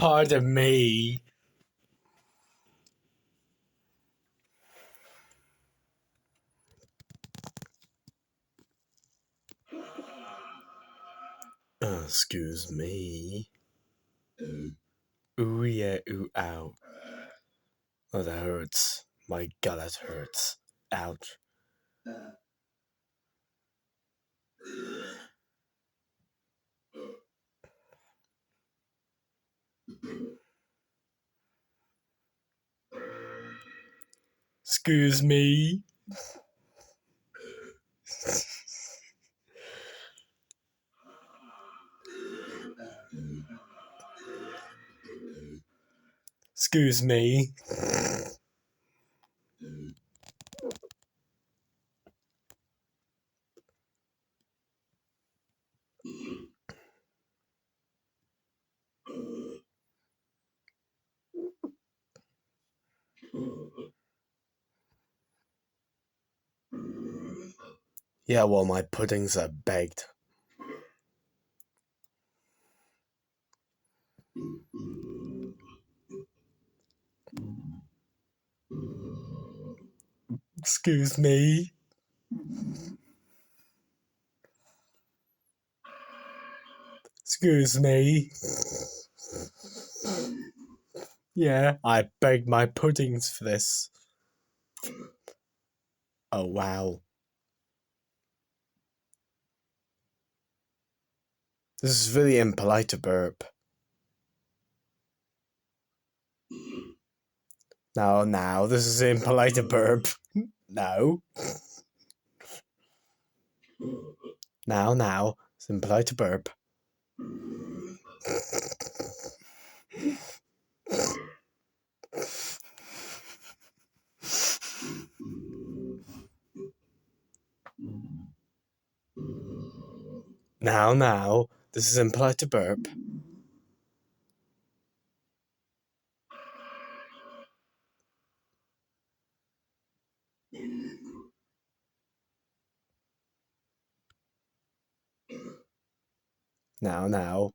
Pardon me. Excuse me. Ooh yeah, ooh ow. Oh, that hurts. My god, that hurts. Ouch. Excuse me. Excuse me. Yeah, well, my puddings are baked. Excuse me. Excuse me. Yeah, I baked my puddings for this. Oh, wow. This is really impolite to burp. Now, this is impolite to burp. No. Now, it's impolite to burp. Now, this is impolite to burp. Now,